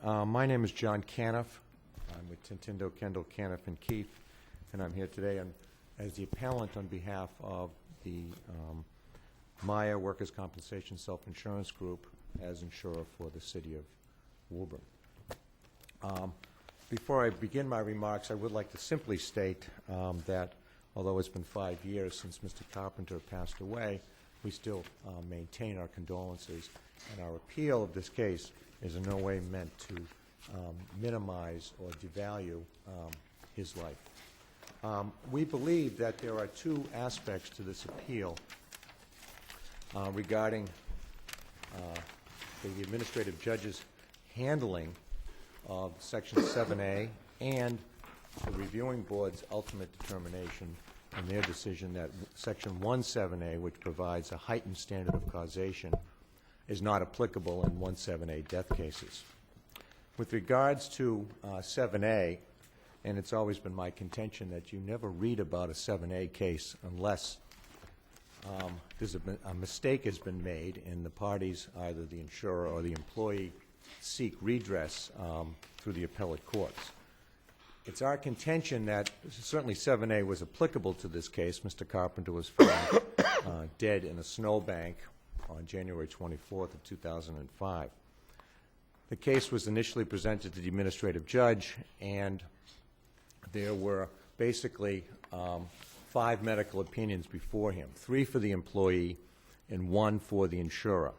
My name is John Caniff. I'm with Tintindo, Kendall, Caniff, and Keefe, and I'm here today as the appellant on behalf of the Maya Workers' Compensation Self-Insurance Group as insurer for the city of Woburn. Before I begin my remarks, I would like to simply state that although it's been 5 years since Mr. Carpenter passed away, we still maintain our condolences, and our appeal of this case is in no way meant to minimize or devalue his life. We believe that there are two aspects to this appeal regarding the administrative judge's handling of Section 7A and the reviewing board's ultimate determination in their decision that Section 17A, which provides a heightened standard of causation, is not applicable in 17A death cases. With regards to 7A, and it's always been my contention that you never read about a 7A case unless there's a mistake has been made and the parties, either the insurer or the employee, seek redress through the appellate courts. It's our contention that certainly 7A was applicable to this case. Mr. Carpenter was found dead in a snowbank on January 24th of 2005. The case was initially presented to the administrative judge, and there were basically 5 medical opinions before him, 3 for the employee and 1 for the insurer.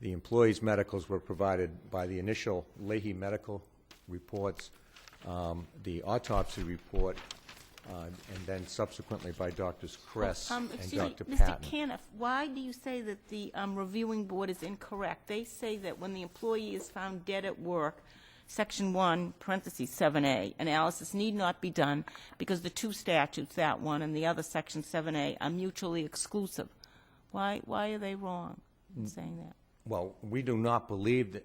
The employee's medicals were provided by the initial Leahy medical reports, the autopsy report, and then subsequently by Drs. Kress and Dr. Patton. Mr. Caniff, why do you say that the reviewing board is incorrect? They say that when the employee is found dead at work, Section 1, parentheses 7A, analysis need not be done because the 2 statutes, that one and the other, Section 7A, are mutually exclusive. Why are they wrong in saying that? Well, we do not believe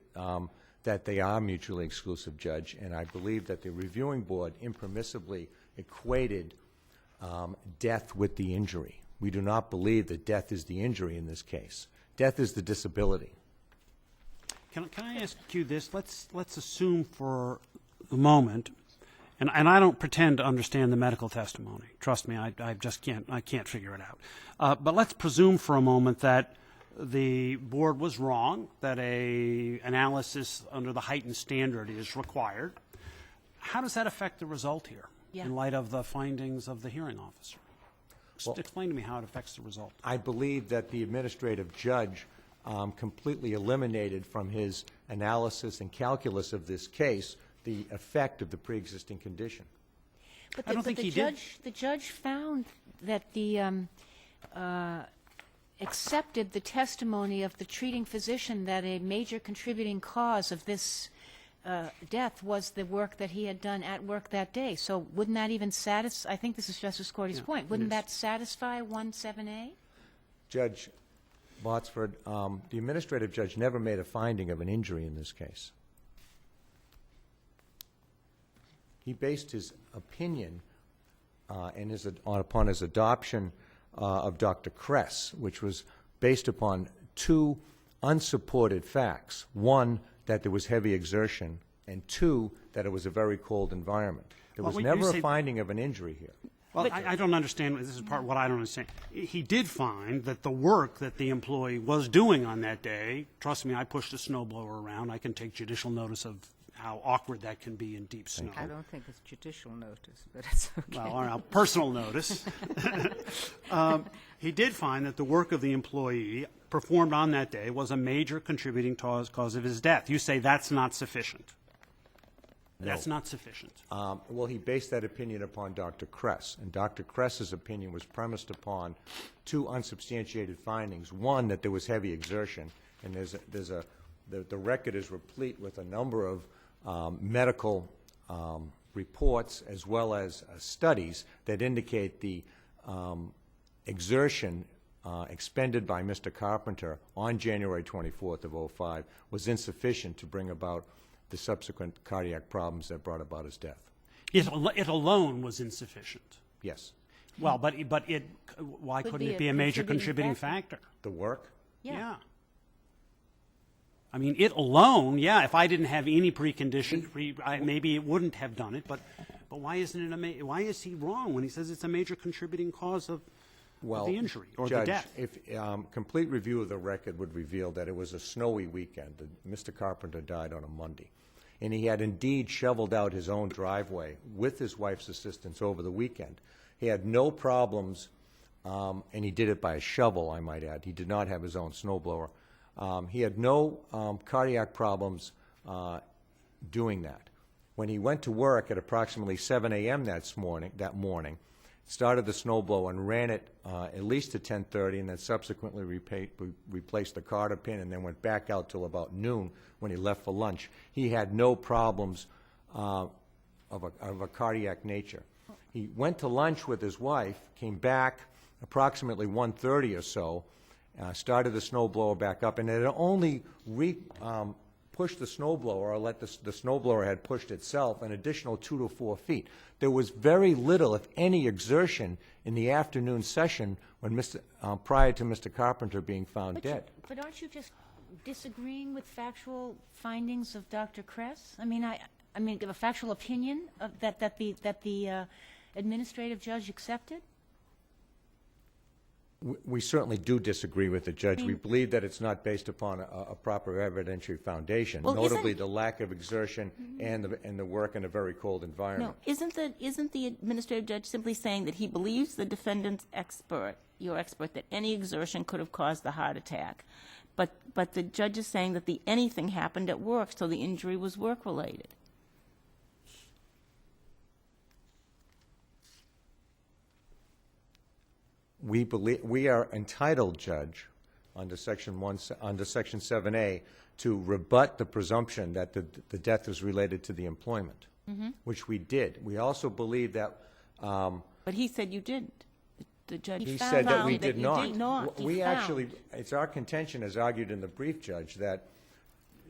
that they are mutually exclusive, Judge, and I believe that the reviewing board impermissibly equated death with the injury. We do not believe that death is the injury in this case. Death is the disability. Can I ask you this? Let's assume for a moment, and I don't pretend to understand the medical testimony. Trust me, I just can't figure it out. But let's presume for a moment that the board was wrong, that a analysis under the heightened standard is required. How does that affect the result here in light of the findings of the hearing officer? Explain to me how it affects the result. I believe that the administrative judge completely eliminated from his analysis and calculus of this case the effect of the pre-existing condition. But I don't think he did. The judge found that the accepted the testimony of the treating physician that a major contributing cause of this death was the work that he had done at work that day. So wouldn't that even satisfy, I think this is Justice Cordy's point, wouldn't that satisfy 17A? Judge Botsford, the administrative judge never made a finding of an injury in this case. He based his opinion upon his adoption of Dr. Kress, which was based upon 2 unsupported facts. 1, that there was heavy exertion, and 2, that it was a very cold environment. There was never a finding of an injury here. Well, I don't understand. This is part of what I don't understand. He did find that the work that the employee was doing on that day, trust me, I pushed a snowblower around. I can take judicial notice of how awkward that can be in deep snow. I don't think it's judicial notice, but it's okay. Well, all right, personal notice. He did find that the work of the employee performed on that day was a major contributing cause of his death. You say that's not sufficient. No. That's not sufficient. Well, he based that opinion upon Dr. Kress, and Dr. Kress's opinion was premised upon 2 unsubstantiated findings. 1, that there was heavy exertion, and the record is replete with a number of medical reports as well as studies that indicate the exertion expended by Mr. Carpenter on January 24th of 2005 was insufficient to bring about the subsequent cardiac problems that brought about his death. It alone was insufficient. Yes. Well, but why couldn't it be a major contributing factor? The work? Yeah. I mean, it alone, yeah, if I didn't have any precondition, maybe it wouldn't have done it, but why isn't it why is he wrong when he says it's a major contributing cause of the injury or the death? If complete review of the record would reveal that it was a snowy weekend, that Mr. Carpenter died on a Monday, and he had indeed shoveled out his own driveway with his wife's assistance over the weekend. He had no problems, and he did it by a shovel, I might add. He did not have his own snowblower. He had no cardiac problems doing that. When he went to work at approximately 7 a.m. that morning, started the snowblower and ran it at least to 10:30, and then subsequently replaced the carder pin, and then went back out till about noon when he left for lunch. He had no problems of a cardiac nature. He went to lunch with his wife, came back approximately 1:30 or so, started the snowblower back up, and it had only pushed the snowblower, or let the snowblower had pushed itself an additional 2 to 4 feet. There was very little, if any, exertion in the afternoon session when prior to Mr. Carpenter being found dead. But aren't you just disagreeing with factual findings of Dr. Kress? I mean, a factual opinion of that the administrative judge accepted? We certainly do disagree with the judge. We believe that it's not based upon a proper evidentiary foundation, Well, notably the lack of exertion and the work in a very cold environment. No, isn't the administrative judge simply saying that he believes the defendant's expert, your expert, that any exertion could have caused the heart attack? But the judge is saying that the anything happened at work, so the injury was work-related. We believe we are entitled, Judge, under Section 7A, to rebut the presumption that the death is related to the employment, which we did. We also believe that. But he said you didn't. The judge He found said that we that did you not. did not. He We found. actually, it's our contention, as argued in the brief, Judge, that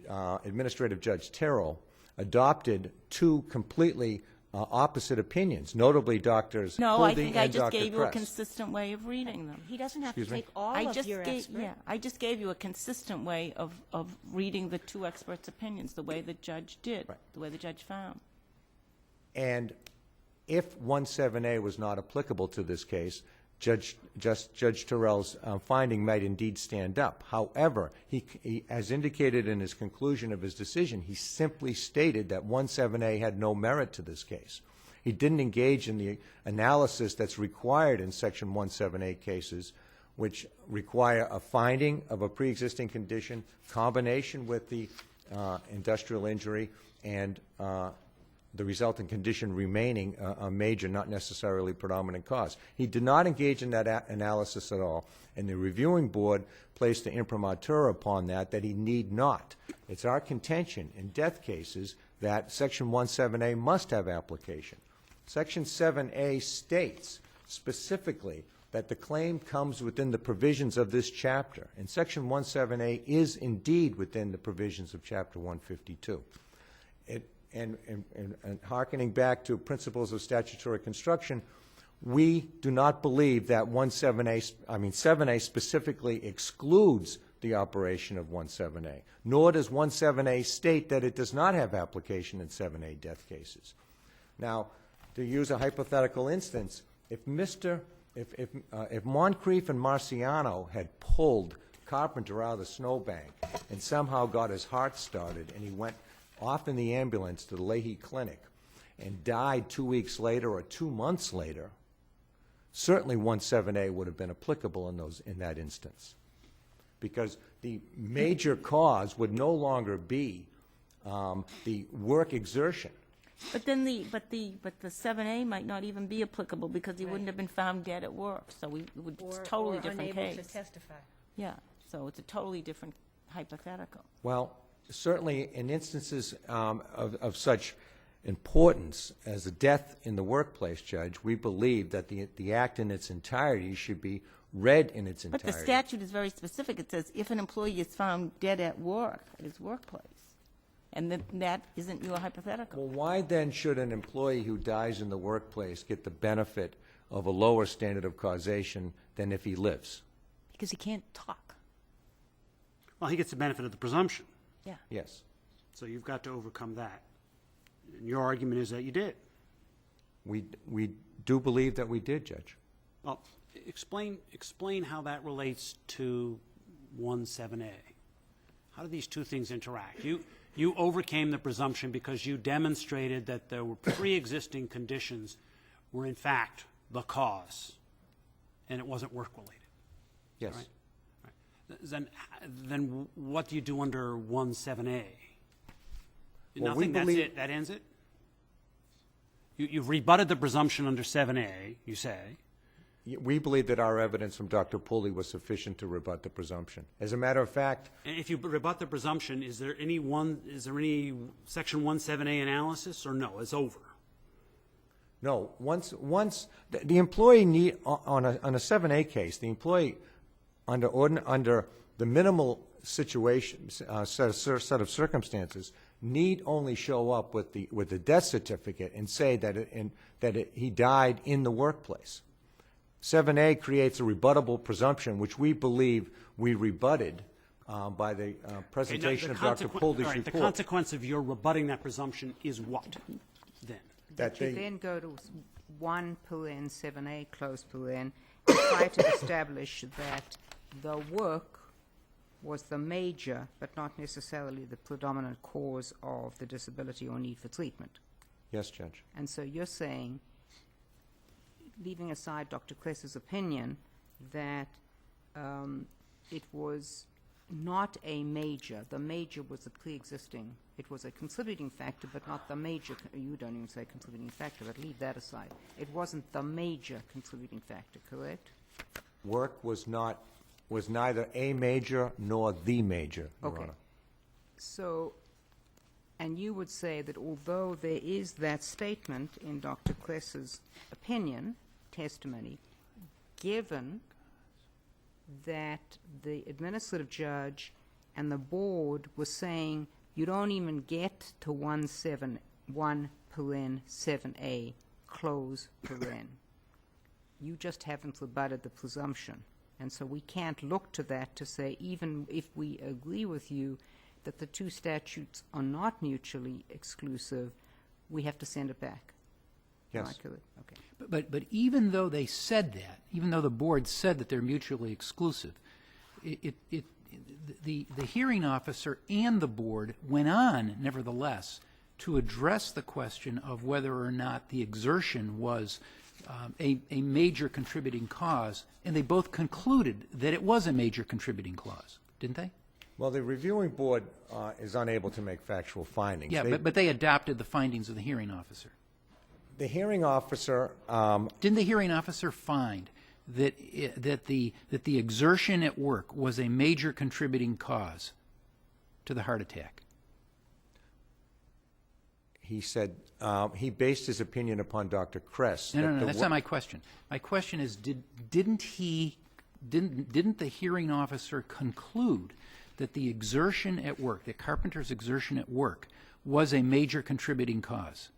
Administrative Judge Terrell adopted two completely opposite opinions, notably Doctors No, I Huldy think I and just Dr. gave you a Kress. consistent way of reading them. He doesn't have Excuse to me? take all I of just your gave, expert. yeah, I just gave you a consistent way of reading the two experts' opinions, the way the judge did, Right. the way the judge found. And if 17A was not applicable to this case, Judge Terrell's finding might indeed stand up. However, he, as indicated in his conclusion of his decision, he simply stated that 17A had no merit to this case. He didn't engage in the analysis that's required in Section 17A cases, which require a finding of a pre-existing condition, combination with the industrial injury, and the resulting condition remaining a major, not necessarily predominant cause. He did not engage in that analysis at all, and the reviewing board placed the imprimatur upon that he need not. It's our contention in death cases that Section 17A must have application. Section 7A states specifically that the claim comes within the provisions of this chapter, and Section 17A is indeed within the provisions of Chapter 152. And hearkening back to principles of statutory construction, we do not believe that 7A specifically excludes the operation of 17A, nor does 17A state that it does not have application in 7A death cases. Now, to use a hypothetical instance, if Moncrief and Marciano had pulled Carpenter out of the snowbank and somehow got his heart started, and he went off in the ambulance to the Leahy Clinic and died 2 weeks later or 2 months later, certainly 17A would have been applicable in that instance, because the major cause would no longer be the work exertion. But then the 7A might not even be applicable because he wouldn't have been found dead at work, so it's a totally different case. Unable to testify. Yeah, so it's a totally different hypothetical. Well, certainly in instances of such importance as a death in the workplace, Judge, we believe that the act in its entirety should be read in its entirety. But the statute is very specific. It says if an employee is found dead at work, at his workplace, and that isn't your hypothetical. Well, why then should an employee who dies in the workplace get the benefit of a lower standard of causation than if he lives? Because he can't talk. Well, he gets the benefit of the presumption. Yeah. Yes. So you've got to overcome that. And your argument is that you did. We do believe that we did, Judge. Well, explain how that relates to 17A. How do these two things interact? You overcame the presumption because you demonstrated that there were pre-existing conditions were in fact the cause, and it wasn't work-related. Yes. Right. Then what do you do under 17A? Well, Nothing, that's it? That ends it? You've rebutted the presumption under 7A, you say. We believe that our evidence from Dr. Pulley was sufficient to rebut the presumption. As a matter of fact, And if you rebut the presumption, is there any Section 17A analysis, or no, it's over? no, once the employee on a 7A case, the employee under the minimal situation, set of circumstances, need only show up with the death certificate and say that he died in the workplace. 7A creates a rebuttable presumption, which we believe we rebutted by the presentation of Dr. Pulley's All right, report. the consequence of your rebutting that presumption is what, then? That you then go to 1 paren 7A close paren and try to establish that the work was the major, but not necessarily the predominant cause of the disability or need for treatment. Yes, Judge. And so you're saying, leaving aside Dr. Kress's opinion, that it was not a major. The major was a pre-existing. It was a contributing factor, but not the major. You don't even say contributing factor, but leave that aside. It wasn't the major contributing factor, correct? Work was neither a major nor the major, Your Okay. Honor. So, and you would say that although there is that statement in Dr. Kress's opinion, testimony, given that the administrative judge and the board were saying you don't even get to 1 paren 7A, close paren. You just haven't rebutted the presumption. And so we can't look to that to say, even if we agree with you that the two statutes are not mutually exclusive, we have to send it back. Am I Yes. correct? Okay. But even though they said that, even though the board said that they're mutually exclusive, the hearing officer and the board went on, nevertheless, to address the question of whether or not the exertion was a major contributing cause, and they both concluded that it was a major contributing cause, didn't they? Well, the reviewing board is unable to make factual findings. Yeah, but they adopted the findings of the hearing officer. The hearing officer, Didn't the hearing officer find that the exertion at work was a major contributing cause to the heart attack? he said, he based his opinion upon Dr. Kress. No, that's not my question. My question is, didn't the hearing officer conclude that the exertion at work, that Carpenter's exertion at work, was a major contributing cause?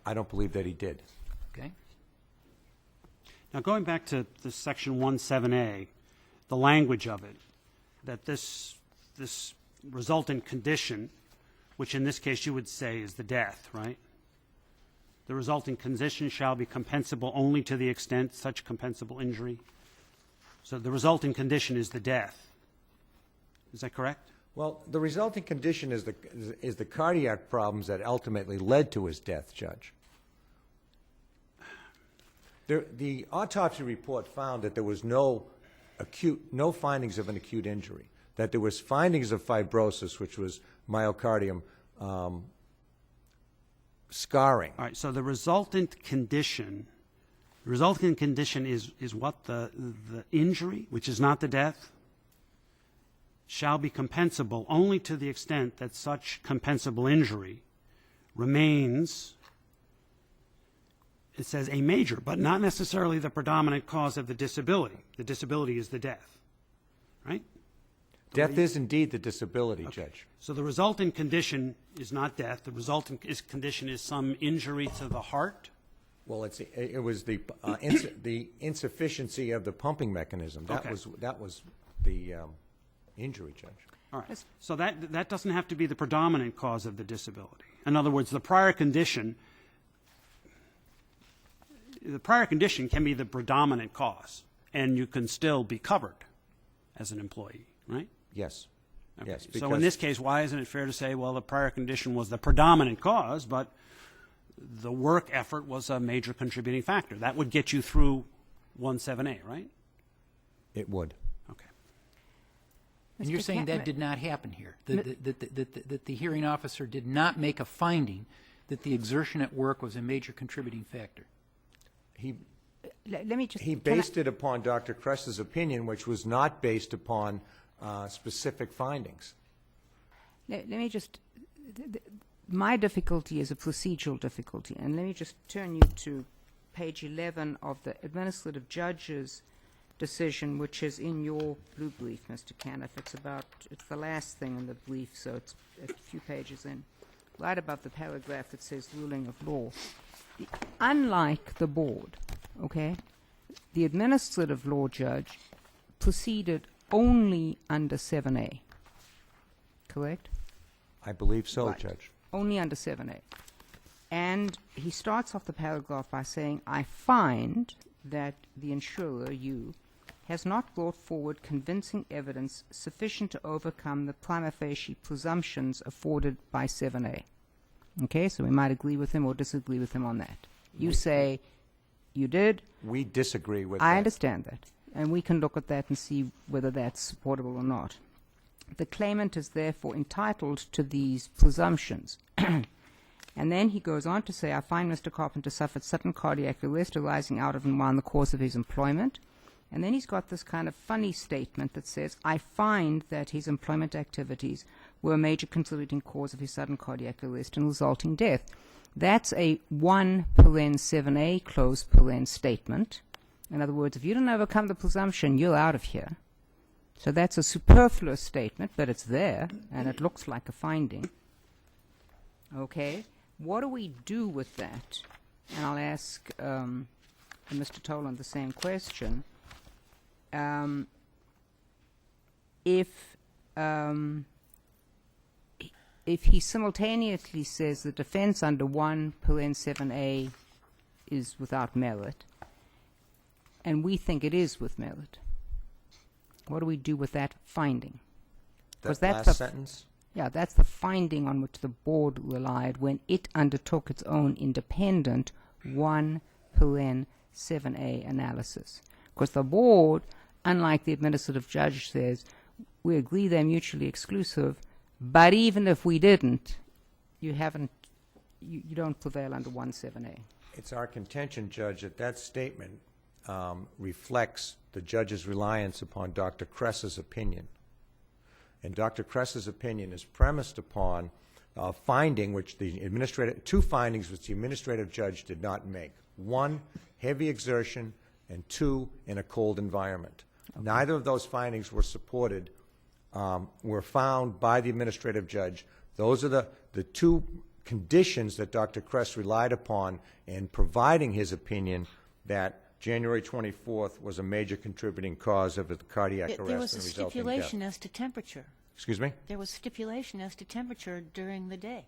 I don't believe that he did. Okay? Now, going back to the Section 17A, the language of it, that this resultant condition, which in this case you would say is the death, right? The resulting condition shall be compensable only to the extent such compensable injury. So the resulting condition is the death. Is that correct? Well, the resulting condition is the cardiac problems that ultimately led to his death, Judge. The autopsy report found that there was no findings of an acute injury, that there was findings of fibrosis, which was myocardium scarring. All right, so the resultant condition is what? The injury, which is not the death, shall be compensable only to the extent that such compensable injury remains, it says, a major, but not necessarily the predominant cause of the disability. The disability is the death, right? Death is indeed the disability, Judge. So the resultant condition is not death. The resultant condition is some injury to the heart. Well, it was the insufficiency of the pumping mechanism. Okay. That was the injury, Judge. All right. So that doesn't have to be the predominant cause of the disability. In other words, the prior condition can be the predominant cause, and you can still be covered as an employee, right? Yes. Okay. Yes. So in this case, why isn't it fair to say, well, the prior condition was the predominant cause, but the work effort was a major contributing factor? That would get you through 17A, right? It would. Okay. And you're saying that did not happen here, that the hearing officer did not make a finding that the exertion at work was a major contributing factor? Let me just... He based it upon Dr. Kress's opinion, which was not based upon specific findings. Let me just... My difficulty is a procedural difficulty, and let me just turn you to page 11 of the administrative judge's decision, which is in your blue brief, Mr. Caniff. It's the last thing in the brief, so it's a few pages in, right above the paragraph that says ruling of law. Unlike the board, okay, the administrative law judge proceeded only under 7A, correct? I believe so, Right. Judge. Only under 7A. And he starts off the paragraph by saying, I find that the insurer, you, has not brought forward convincing evidence sufficient to overcome the prima facie presumptions afforded by 7A. Okay, so we might agree with him or disagree with him on that. You say you did. We disagree with that. I understand that. And we can look at that and see whether that's supportable or not. The claimant is therefore entitled to these presumptions. And then he goes on to say, I find Mr. Carpenter suffered sudden cardiac arrest arising out of and while in the course of his employment. And then he's got this kind of funny statement that says, I find that his employment activities were a major contributing cause of his sudden cardiac arrest and resulting death. That's a 1(7A close paren statement. In other words, if you don't overcome the presumption, you're out of here. So that's a superfluous statement, but it's there, and it looks like a finding. Okay, what do we do with that? And I'll ask Mr. Toland the same question. If he simultaneously says the defense under 1(7A is without merit, and we think it is with merit, what do we do with that finding? 'Cause That that's last the sentence? Yeah, that's the finding on which the board relied when it undertook its own independent 1(7A analysis. Because the board, unlike the administrative judge, says, we agree they're mutually exclusive, but even if we didn't, you don't prevail under 1(7A. It's our contention, Judge, that that statement reflects the judge's reliance upon Dr. Kress's opinion. And Dr. Kress's opinion is premised upon finding which two findings which the administrative judge did not make. One, heavy exertion, and two, in a cold environment. Okay. Neither of those findings were supported, were found by the administrative judge. Those are the two conditions that Dr. Kress relied upon in providing his opinion that January 24th was a major contributing cause of the cardiac arrest and There was a resulting stipulation death. as to temperature. Excuse me? There was stipulation as to temperature during the day.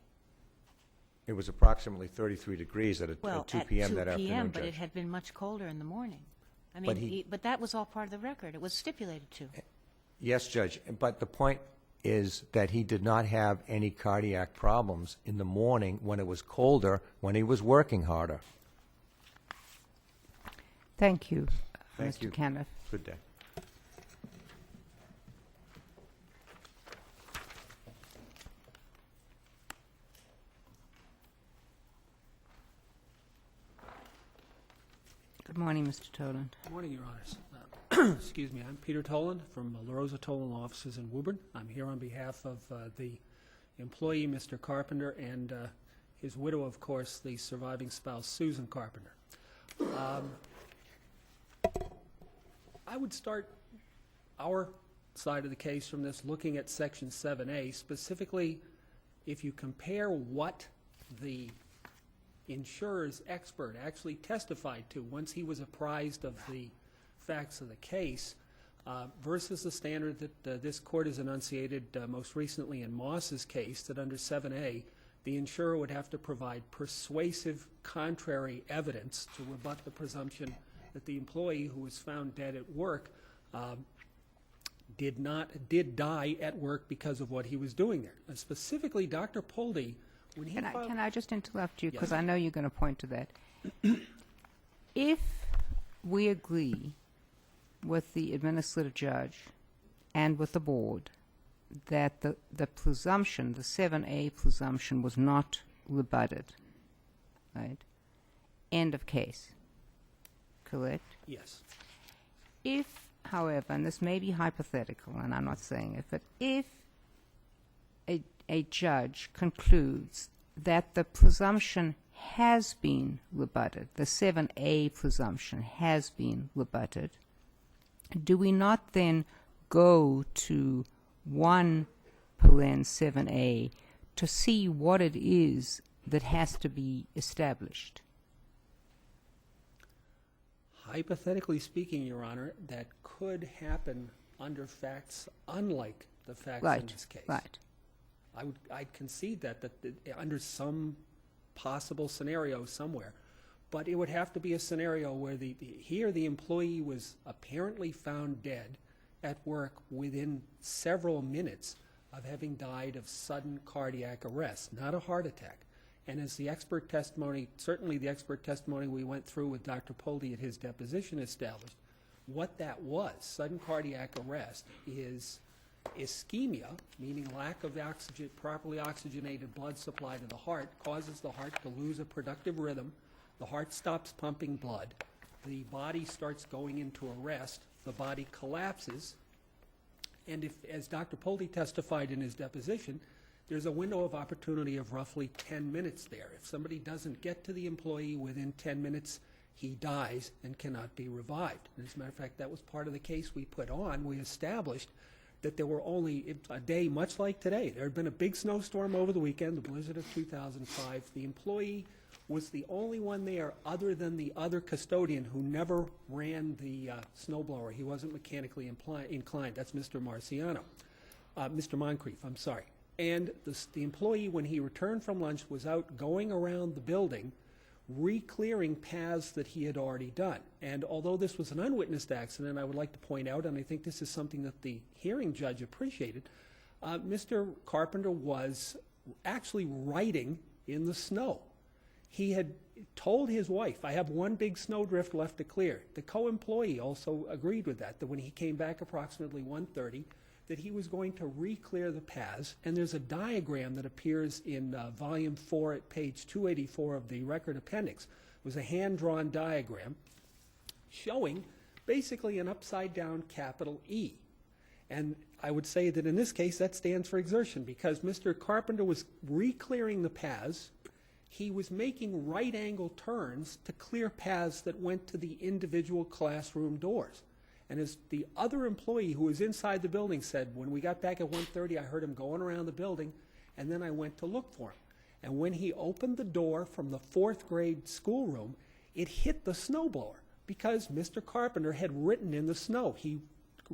It was approximately 33 degrees at Well, 2 at p.m. 2 that afternoon, p.m., but it Judge. had been much colder in the morning. I But mean, but that was all part of the record. It was stipulated to. Yes, Judge, but the point is that he did not have any cardiac problems in the morning when it was colder, when he was working harder. Thank you, Thank Mr. you. Caniff. Good day. Good morning, Mr. Toland. Good morning, Your Honors. Excuse me, I'm Peter Toland from La Rosa Toland offices in Woburn. I'm here on behalf of the employee, Mr. Carpenter, and his widow, of course, the surviving spouse, Susan Carpenter. I would start our side of the case from this looking at Section 7A, specifically if you compare what the insurer's expert actually testified to once he was apprised of the facts of the case, versus the standard that this court has enunciated most recently in Moss's case, that under 7A, the insurer would have to provide persuasive contrary evidence to rebut the presumption that the employee who was found dead at work did die at work because of what he was doing there. And specifically, Dr. Poldy, when he filed... Can I just interrupt you, because Yes. I know you're going to point to that. If we agree with the administrative judge and with the board that the presumption, the 7A presumption, was not rebutted, right? End of case. Correct? Yes. If, however, and this may be hypothetical, and I'm not saying it, but if a judge concludes that the presumption has been rebutted, the 7A presumption has been rebutted, do we not then go to 1(7A to see what it is that has to be established? Hypothetically speaking, Your Honor, that could happen under facts unlike the facts in this case. Right. I'd concede that under some possible scenario somewhere, but it would have to be a scenario where here the employee was apparently found dead at work within several minutes of having died of sudden cardiac arrest, not a heart attack. And as the expert testimony, certainly the expert testimony we went through with Dr. Poldy at his deposition established, what that was, sudden cardiac arrest, is ischemia, meaning lack of oxygen, properly oxygenated blood supply to the heart, causes the heart to lose a productive rhythm. The heart stops pumping blood. The body starts going into arrest. The body collapses. And if, as Dr. Poldy testified in his deposition, there's a window of opportunity of roughly 10 minutes there. If somebody doesn't get to the employee within 10 minutes, he dies and cannot be revived. And as a matter of fact, that was part of the case we put on. We established that there were only a day, much like today. There had been a big snowstorm over the weekend, the blizzard of 2005. The employee was the only one there other than the other custodian who never ran the snowblower. He wasn't mechanically inclined. That's Mr. Marciano. Mr. Moncrief, I'm sorry. And the employee, when he returned from lunch, was out going around the building, re-clearing paths that he had already done. And although this was an unwitnessed accident, I would like to point out, and I think this is something that the hearing judge appreciated, Mr. Carpenter was actually writing in the snow. He had told his wife, I have one big snowdrift left to clear. The co-employee also agreed with that when he came back approximately 1:30, that he was going to re-clear the paths. And there's a diagram that appears in volume 4 at page 284 of the record appendix. It was a hand-drawn diagram showing basically an upside-down capital E. And I would say that in this case that stands for exertion, because Mr. Carpenter was re-clearing the paths. He was making right-angle turns to clear paths that went to the individual classroom doors. And as the other employee who was inside the building said, when we got back at 1:30, I heard him going around the building, and then I went to look for him. And when he opened the door from the 4th grade schoolroom, it hit the snowblower because Mr. Carpenter had written in the snow. He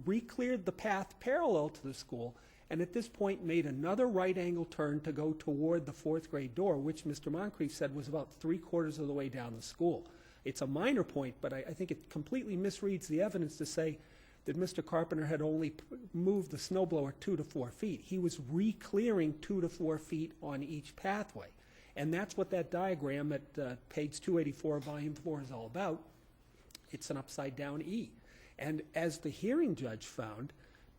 re-cleared the path parallel to the school, and at this point made another right-angle turn to go toward the 4th grade door, which Mr. Moncrief said was about 3/4 of the way down the school. It's a minor point, but I think it completely misreads the evidence to say that Mr. Carpenter had only moved the snowblower 2 to 4 feet. He was re-clearing 2 to 4 feet on each pathway. And that's what that diagram at page 284 of volume 4 is all about. It's an upside-down E. And as the hearing judge found,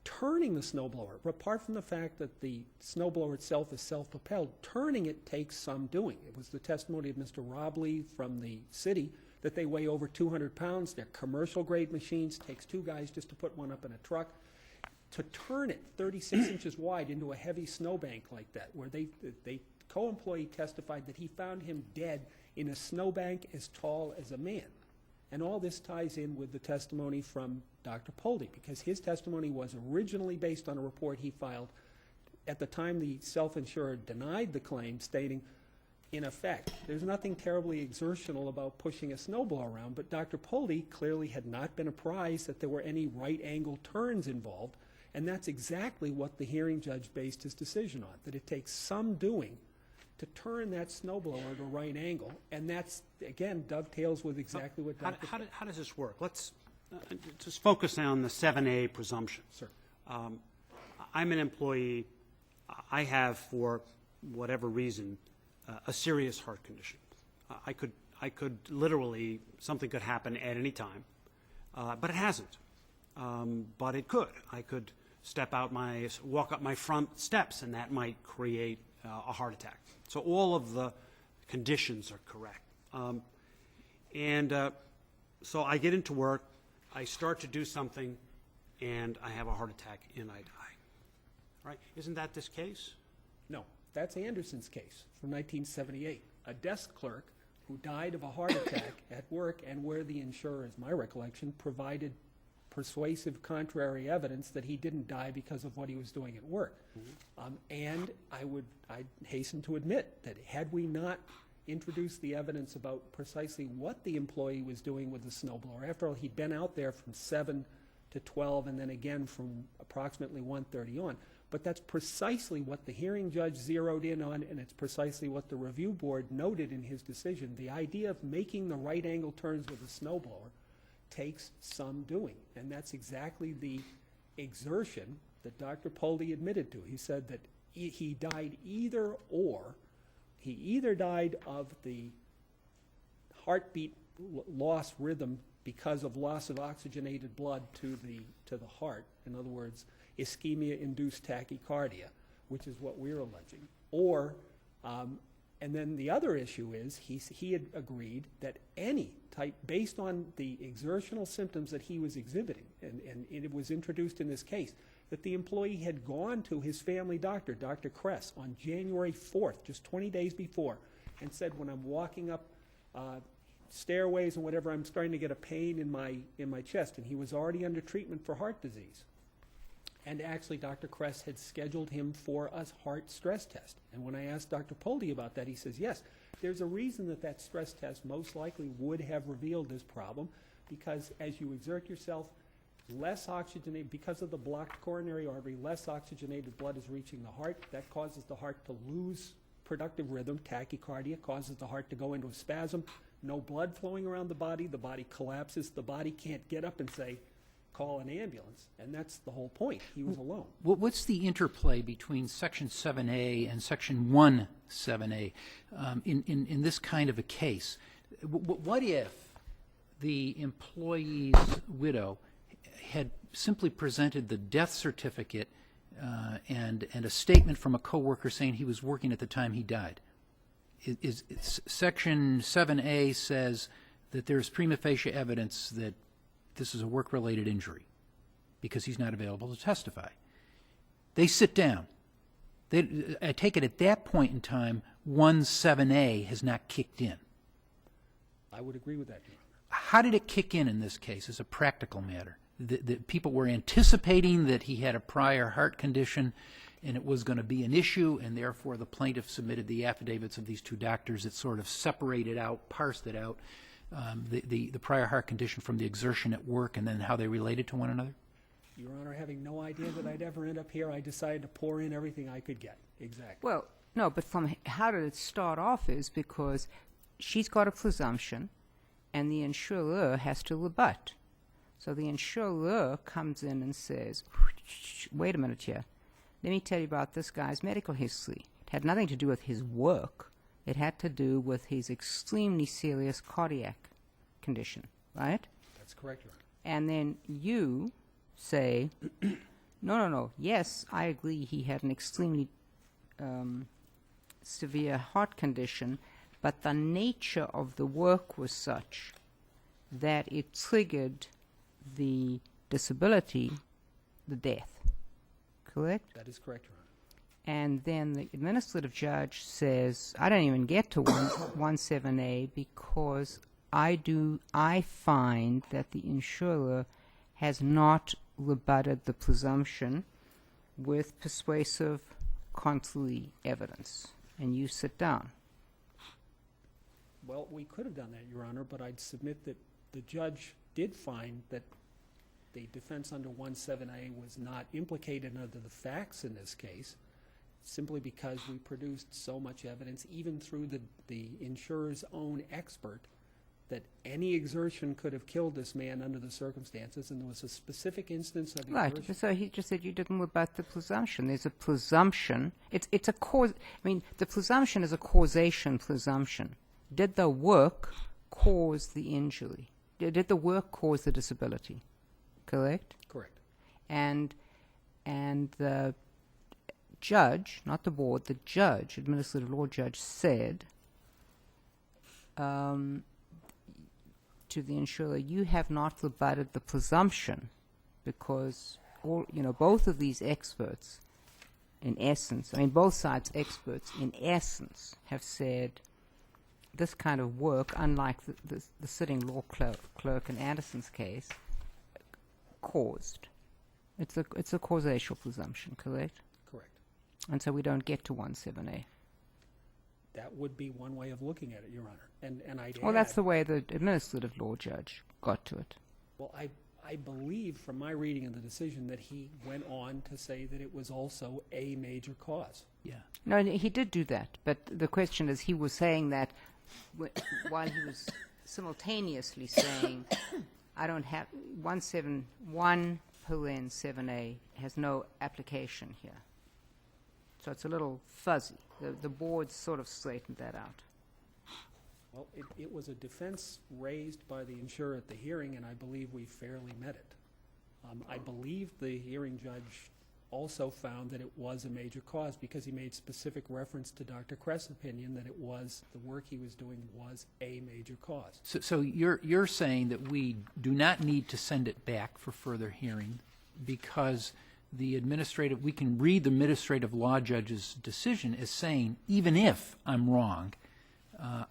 turning the snowblower, apart from the fact that the snowblower itself is self-propelled, turning it takes some doing. It was the testimony of Mr. Robley from the city that they weigh over 200 pounds. They're commercial-grade machines. Takes 2 guys just to put one up in a truck. To turn it 36 inches wide into a heavy snowbank like that, where they co-employee testified that he found him dead in a snowbank as tall as a man. And all this ties in with the testimony from Dr. Poldy, because his testimony was originally based on a report he filed at the time the self-insurer denied the claim, stating, in effect. There's nothing terribly exertional about pushing a snowball around, but Dr. Poldy clearly had not been apprised that there were any right-angle turns involved, and that's exactly what the hearing judge based his decision on, that it takes some doing to turn that snowblower at a right angle, and that's, again, dovetails with exactly what Dr. How does this work? Let's just focus on the 7A presumption. Sir. I'm an employee. I have, for whatever reason, a serious heart condition. I could literally, something could happen at any time, but it hasn't. But it could. I could walk up my front steps, and that might create a heart attack. So all of the conditions are correct. So I get into work, I start to do something, and I have a heart attack, and I die. Right? Isn't that this case? No, that's Anderson's case from 1978. A desk clerk who died of a heart attack at work, and where the insurer, as my recollection, provided persuasive contrary evidence that he didn't die because of what he was doing at work. And I hasten to admit that had we not introduced the evidence about precisely what the employee was doing with the snowblower, after all, he'd been out there from 7 to 12 and then again from approximately 1:30 on. But that's precisely what the hearing judge zeroed in on, and it's precisely what the review board noted in his decision. The idea of making the right angle turns with a snowblower takes some doing, and that's exactly the exertion that Dr. Poldy admitted to. He said that he died either or. He either died of the heartbeat loss rhythm because of loss of oxygenated blood to the heart, in other words, ischemia-induced tachycardia, which is what we're alleging, or and then the other issue is he had agreed that any type, based on the exertional symptoms that he was exhibiting, and it was introduced in this case, that the employee had gone to his family doctor, Dr. Kress, on January 4th, just 20 days before, and said, when I'm walking up stairways and whatever, I'm starting to get a pain in my chest, and he was already under treatment for heart disease. And actually, Dr. Kress had scheduled him for a heart stress test. And when I asked Dr. Poldy about that, he says, yes, there's a reason that stress test most likely would have revealed this problem, because as you exert yourself, less oxygenated, because of the blocked coronary artery, less oxygenated blood is reaching the heart. That causes the heart to lose productive rhythm. Tachycardia causes the heart to go into a spasm. No blood flowing around the body collapses. The body can't get up and say, call an ambulance, and that's the whole point. He was alone. What's the interplay between Section 7A and Section 17A in this kind of a case? What if the employee's widow had simply presented the death certificate and a statement from a coworker saying he was working at the time he died? Section 7A says that there's prima facie evidence that this is a work-related injury because he's not available to testify. They sit down. I take it at that point in time, 17A has not kicked in. I would agree with that, Your Honor. How did it kick in this case as a practical matter? The people were anticipating that he had a prior heart condition and it was going to be an issue, and therefore the plaintiff submitted the affidavits of these two doctors that sort of separated out, parsed it out, the prior heart condition from the exertion at work, and then how they related to one another? Your Honor, having no idea that I'd ever end up here, I decided to pour in everything I could get. Exactly. Well, no, but from how did it start off is because she's got a presumption, and the insurer has to rebut. So the insurer comes in and says, wait a minute here. Let me tell you about this guy's medical history. It had nothing to do with his work. It had to do with his extremely serious cardiac condition, right? That's correct, Your Honor. And then you say, no, yes, I agree he had an extremely severe heart condition, but the nature of the work was such that it triggered the disability, the death. Correct? That is correct, Your Honor. And then the administrative judge says, I don't even get to 17A because I find that the insurer has not rebutted the presumption with persuasive contrary evidence. And you sit down. Well, we could have done that, Your Honor, but I'd submit that the judge did find that the defense under 17A was not implicated under the facts in this case, simply because we produced so much evidence, even through the insurer's own expert, that any exertion could have killed this man under the circumstances, and there was a specific instance of Right, exertion. so he just said you didn't rebut the presumption. There's a presumption. It's a cause. I mean, the presumption is a causation presumption. Did the work cause the injury? Did the work cause the disability? Correct? Correct. And the judge, not the board, the judge, administrative law judge, said to the insurer, you have not rebutted the presumption, because both of these experts, in essence, I mean both sides' experts, in essence, have said this kind of work, unlike the sitting law clerk in Anderson's case, caused. It's a causation presumption, correct? Correct. And so we don't get to 17A. That would be one way of looking at it, Your Honor. And I'd Well, add, that's the way the administrative law judge got to it. well, I believe from my reading of the decision that he went on to say that it was also a major cause. Yeah. No, he did do that, but the question is, he was saying that while he was simultaneously saying, I don't have 171.7A has no application here. So it's a little fuzzy. The board sort of straightened that out. Well, it was a defense raised by the insurer at the hearing, and I believe we fairly met it. I believe the hearing judge also found that it was a major cause because he made specific reference to Dr. Kress' opinion that it was, the work he was doing was a major cause. So you're saying that we do not need to send it back for further hearing because we can read the administrative law judge's decision as saying, even if I'm wrong,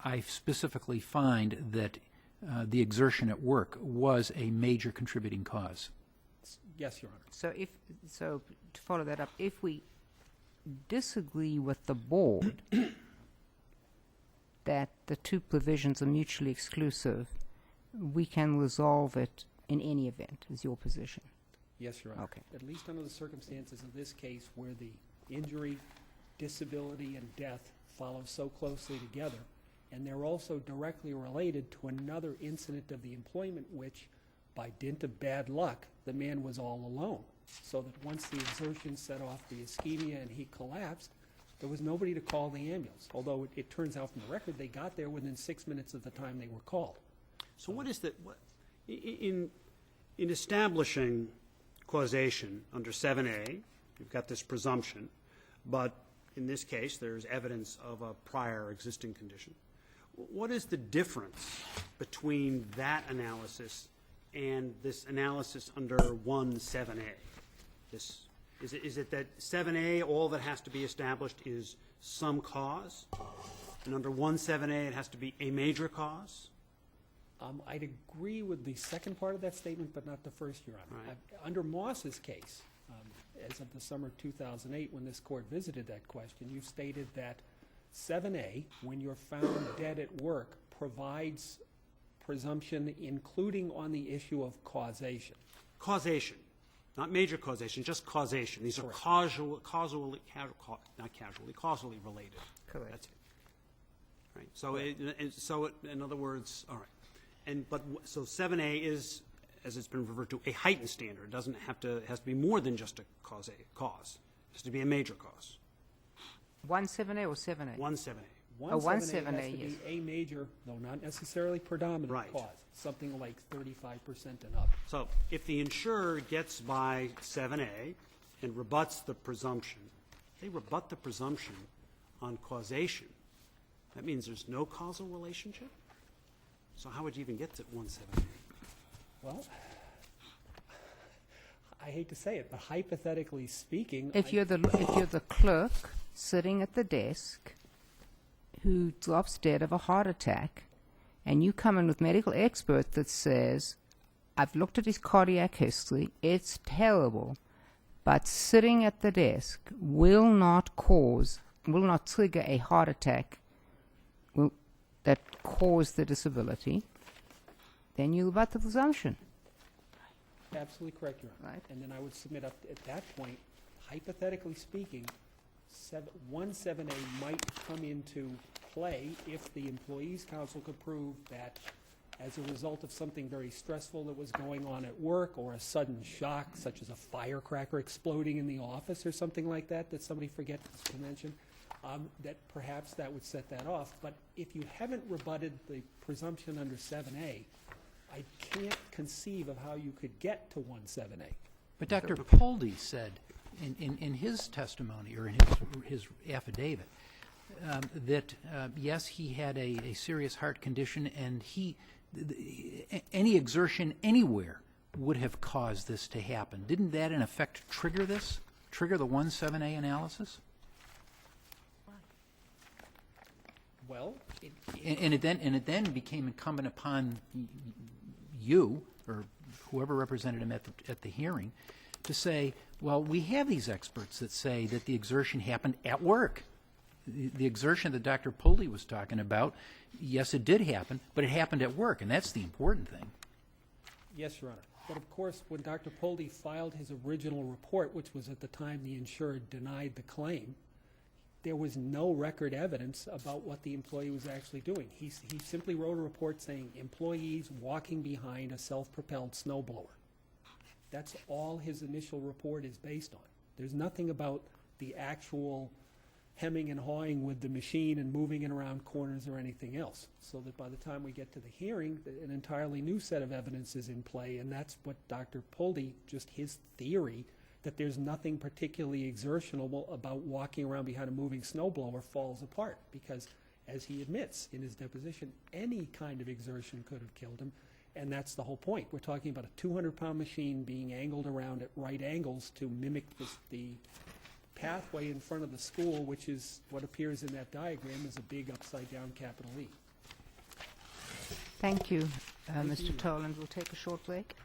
I specifically find that the exertion at work was a major contributing cause. Yes, Your Honor. So to follow that up, if we disagree with the board that the two provisions are mutually exclusive, we can resolve it in any event, is your position? Yes, Your Honor. Okay. At least under the circumstances of this case where the injury, disability, and death follow so closely together, and they're also directly related to another incident of the employment which, by dint of bad luck, the man was all alone. So that once the exertion set off the ischemia and he collapsed, there was nobody to call the ambulance. Although it turns out from the record they got there within 6 minutes of the time they were called. So what is in establishing causation under 7A, you've got this presumption, but in this case there's evidence of a prior existing condition. What is the difference between that analysis and this analysis under 17A? Is it that 7A, all that has to be established is some cause, and under 17A it has to be a major cause? I'd agree with the second part of that statement, but not the first, Your Honor. Right. Under Moss's case, as of the summer of 2008, when this court visited that question, you stated that 7A, when you're found dead at work, provides presumption, including on the issue of causation. Causation, not major causation, just causation. These are Correct. causally related. Correct. That's it. Right. So, in other words, all right. So 7A is, as it's been referred to, a heightened standard. It doesn't have to. It has to be more than just a cause. It has to be a major cause. 17A or 7A? 17A. 17A has to 17A, be yes. a major, though not necessarily predominant Right. cause, something like 35% and up. So if the insurer gets by 7A and rebuts the presumption, they rebut the presumption on causation. That means there's no causal relationship? So how would you even get to 17A? Well, I hate to say it, but hypothetically speaking, If you're the clerk sitting at the desk who drops dead of a heart attack, and you come in with medical expert that says, I've looked at his cardiac history, it's terrible, but sitting at the desk will not trigger a heart attack, that caused the disability, then you rebut the presumption. Absolutely correct, Your Honor. Right. And then I would submit up at that point, hypothetically speaking, 17A might come into play if the Employees Council could prove that as a result of something very stressful that was going on at work, or a sudden shock, such as a firecracker exploding in the office or something like that, that somebody forgets to mention, that perhaps that would set that off. But if you haven't rebutted the presumption under 7A, I can't conceive of how you could get to 17A. But Dr. Poldy said in his testimony, or in his affidavit, that yes, he had a serious heart condition, and any exertion anywhere would have caused this to happen. Didn't that, in effect, trigger the 17A analysis? Well, And it then became incumbent upon you, or whoever represented him at the hearing, to say, well, we have these experts that say that the exertion happened at work. The exertion that Dr. Poldy was talking about, yes, it did happen, but it happened at work, and that's the important thing. yes, Your Honor. But of course, when Dr. Poldy filed his original report, which was at the time the insured denied the claim, there was no record evidence about what the employee was actually doing. He simply wrote a report saying employees walking behind a self-propelled snowblower. That's all his initial report is based on. There's nothing about the actual hemming and hawing with the machine and moving it around corners or anything else. So that by the time we get to the hearing, an entirely new set of evidence is in play, and that's what Dr. Poldy, just his theory, that there's nothing particularly exertional about walking around behind a moving snowblower falls apart, because, as he admits in his deposition, any kind of exertion could have killed him, and that's the whole point. We're talking about a 200-pound machine being angled around at right angles to mimic the pathway in front of the school, which is what appears in that diagram as a big upside-down capital E. Thank you, Mr. Toland. We'll take a short break.